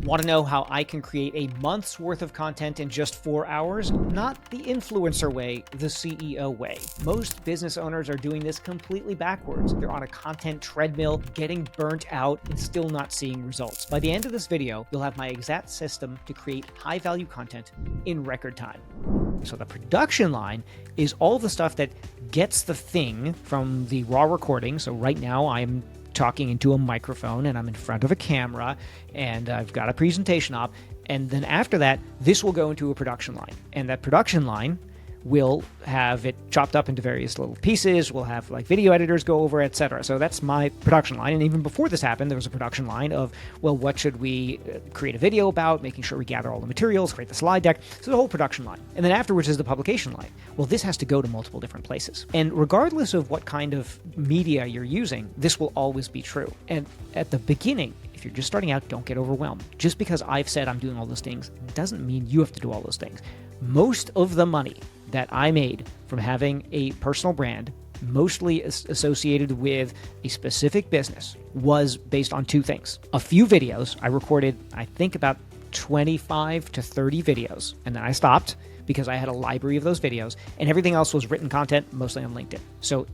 Want to know how I can create a month's worth of content in just 4 hours? Not the influencer way, the CEO way. Most business owners are doing this completely backwards. They're on a content treadmill, getting burnt out, and still not seeing results. By the end of this video, you'll have my exact system to create high-value content in record time. So the production line is all the stuff that gets the thing from the raw recording. So right now I'm talking into a microphone and I'm in front of a camera and I've got a presentation up. And then after that, this will go into a production line. And that production line will have it chopped up into various little pieces. We'll have like video editors go over, etc. So that's my production line. And even before this happened, there was a production line of, well, what should we create a video about, making sure we gather all the materials, create the slide deck. So the whole production line. And then afterwards is the publication line. Well, this has to go to multiple different places. And regardless of what kind of media you're using, this will always be true. And at the beginning, if you're just starting out, don't get overwhelmed. Just because I've said I'm doing all those things doesn't mean you have to do all those things. Most of the money that I made from having a personal brand, mostly associated with a specific business, was based on two things. A few videos. I recorded, I think, about 25 to 30 videos, and then I stopped because I had a library of those videos, and everything else was written content, mostly on LinkedIn. So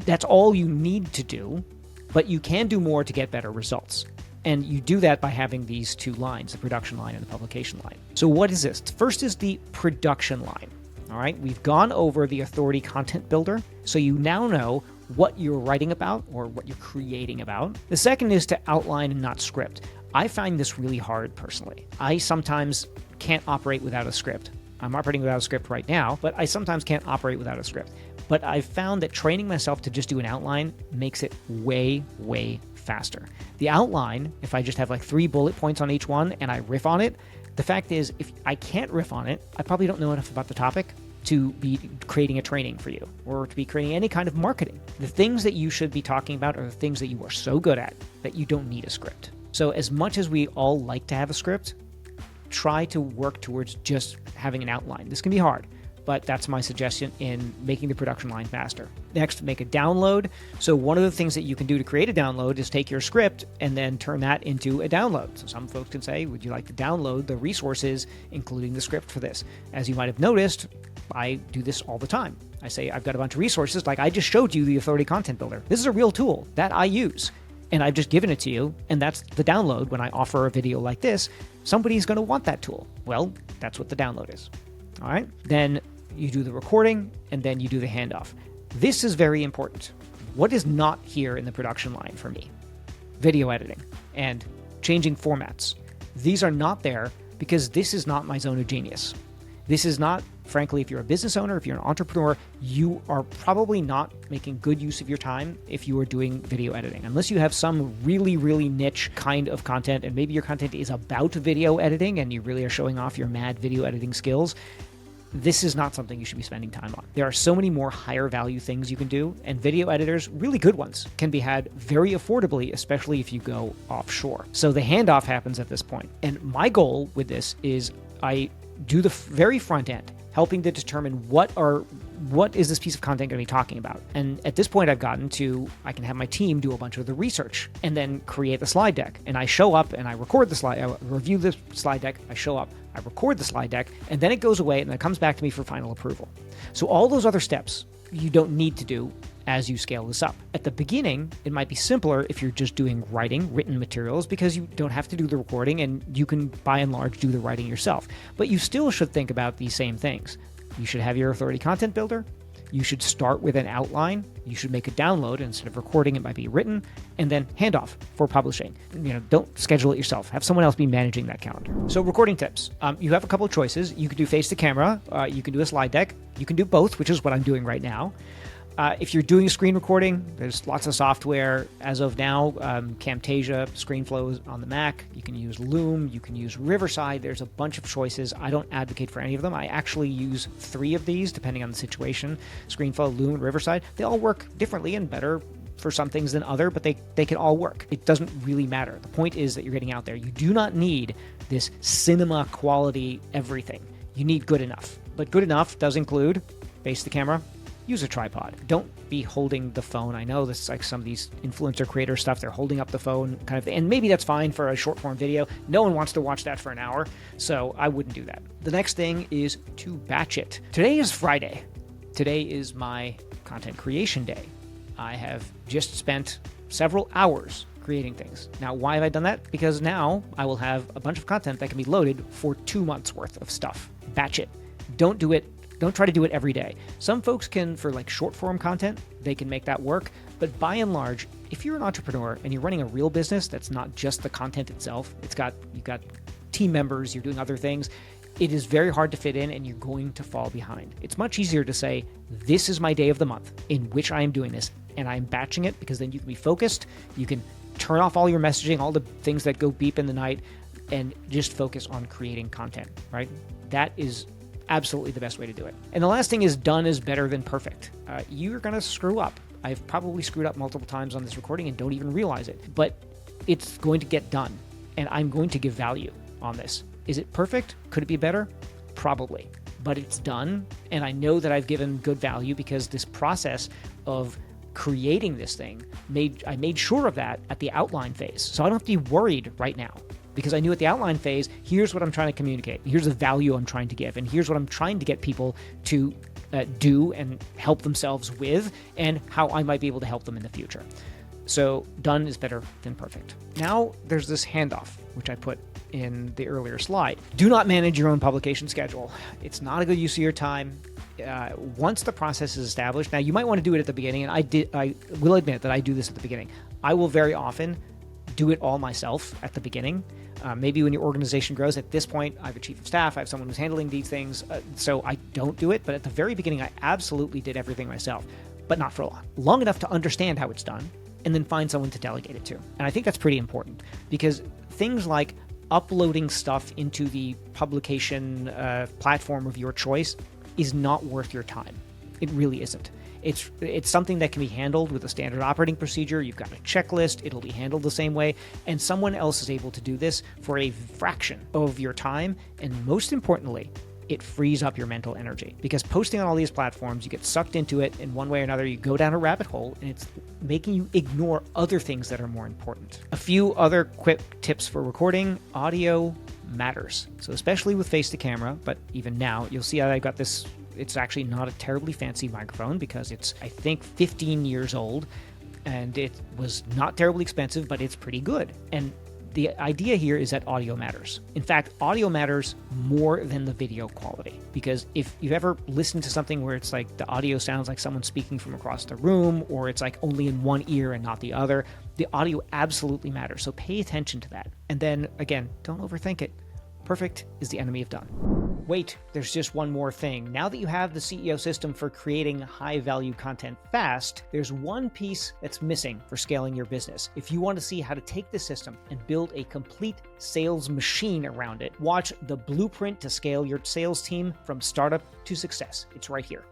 that's all you need to do, but you can do more to get better results. And you do that by having these two lines, the production line and the publication line. So what is this? First is the production line. All right, we've gone over the authority content builder, so you now know what you're writing about or what you're creating about. The second is to outline and not script. I find this really hard personally. I sometimes can't operate without a script. I'm operating without a script right now, but I sometimes can't operate without a script. But I've found that training myself to just do an outline makes it way, way faster. The outline, if I just have like 3 bullet points on each one and I riff on it, the fact is, if I can't riff on it, I probably don't know enough about the topic to be creating a training for you or to be creating any kind of marketing. The things that you should be talking about are the things that you are so good at that you don't need a script. So as much as we all like to have a script, try to work towards just having an outline. This can be hard, but that's my suggestion in making the production line faster. Next, make a download. So one of the things that you can do to create a download is take your script and then turn that into a download. So some folks can say, would you like to download the resources, including the script for this? As you might have noticed, I do this all the time. I say, I've got a bunch of resources, like I just showed you the Authority Content Builder. This is a real tool that I use, and I've just given it to you, and that's the download. When I offer a video like this, somebody's going to want that tool. Well, that's what the download is. All right? Then you do the recording, and then you do the handoff. This is very important. What is not here in the production line for me? Video editing and changing formats. These are not there because this is not my zone of genius. This is not, frankly, if you're a business owner, if you're an entrepreneur, you are probably not making good use of your time if you are doing video editing. Unless you have some really, really niche kind of content, and maybe your content is about video editing and you really are showing off your mad video editing skills, this is not something you should be spending time on. There are so many more higher value things you can do, and video editors, really good ones, can be had very affordably, especially if you go offshore. So the handoff happens at this point. And my goal with this is I do the very front end, helping to determine what is this piece of content going to be talking about. And at this point I've gotten to, I can have my team do a bunch of the research and then create the slide deck. And I show up and I record the slide, I review the slide deck, I show up, I record the slide deck, and then it goes away and then it comes back to me for final approval. So all those other steps you don't need to do as you scale this up. At the beginning, it might be simpler if you're just doing written materials, because you don't have to do the recording and you can, by and large, do the writing yourself. But you still should think about these same things. You should have your Authority Content Builder. You should start with an outline. You should make a download. Instead of recording, it might be written, and then handoff for publishing. Don't schedule it yourself. Have someone else be managing that calendar. So recording tips. You have a couple of choices. You can do face to camera. You can do a slide deck. You can do both, which is what I'm doing right now. If you're doing screen recording, there's lots of software. As of now, Camtasia, ScreenFlow is on the Mac. You can use Loom. You can use Riverside. There's a bunch of choices. I don't advocate for any of them. I actually use 3 of these, depending on the situation. ScreenFlow, Loom, and Riverside. They all work differently and better for some things than other, but they can all work. It doesn't really matter. The point is that you're getting out there. You do not need this cinema quality everything. You need good enough. But good enough does include face the camera, use a tripod. Don't be holding the phone. I know this is like some of these influencer creator stuff. They're holding up the phone kind of thing. And maybe that's fine for a short form video. No one wants to watch that for an hour, so I wouldn't do that. The next thing is to batch it. Today is Friday. Today is my content creation day. I have just spent several hours creating things. Now, why have I done that? Because now I will have a bunch of content that can be loaded for 2 months worth of stuff. Batch it. Don't try to do it every day. Some folks can, for like short form content, they can make that work. But by and large, if you're an entrepreneur and you're running a real business that's not just the content itself, you've got team members, you're doing other things, it is very hard to fit in and you're going to fall behind. It's much easier to say, this is my day of the month in which I am doing this, and I'm batching it, because then you can be focused, you can turn off all your messaging, all the things that go beep in the night, and just focus on creating content, right? That is absolutely the best way to do it. And the last thing is, done is better than perfect. You're going to screw up. I've probably screwed up multiple times on this recording and don't even realize it, but it's going to get done, and I'm going to give value on this. Is it perfect? Could it be better? Probably, but it's done, and I know that I've given good value because this process of creating this thing, I made sure of that at the outline phase. So I don't have to be worried right now, because I knew at the outline phase, here's what I'm trying to communicate. Here's the value I'm trying to give. And here's what I'm trying to get people to do and help themselves with, and how I might be able to help them in the future. So done is better than perfect. Now there's this handoff, which I put in the earlier slide. Do not manage your own publication schedule. It's not a good use of your time. Once the process is established, now you might want to do it at the beginning, and I will admit that I do this at the beginning. I will very often do it all myself at the beginning. Maybe when your organization grows. At this point, I have a chief of staff, I have someone who's handling these things, so I don't do it. But at the very beginning, I absolutely did everything myself, but not for long enough to understand how it's done, and then find someone to delegate it to. And I think that's pretty important, because things like uploading stuff into the publication platform of your choice is not worth your time. It really isn't. It's something that can be handled with a standard operating procedure. You've got a checklist. It'll be handled the same way. And someone else is able to do this for a fraction of your time. And most importantly, it frees up your mental energy, because posting on all these platforms, you get sucked into it in one way or another. You go down a rabbit hole, and it's making you ignore other things that are more important. A few other quick tips for recording. Audio matters. So especially with face to camera, but even now, you'll see how I got this. It's actually not a terribly fancy microphone, because it's, I think, 15 years old, and it was not terribly expensive, but it's pretty good. And the idea here is that audio matters. In fact, audio matters more than the video quality, because if you've ever listened to something where it's like the audio sounds like someone speaking from across the room, or it's like only in one ear and not the other, the audio absolutely matters. So pay attention to that. And then again, don't overthink it. Perfect is the enemy of done. Wait, there's just one more thing. Now that you have the CEO system for creating high-value content fast, there's one piece that's missing for scaling your business. If you want to see how to take this system and build a complete sales machine around it, watch the blueprint to scale your sales team from startup to success. It's right here.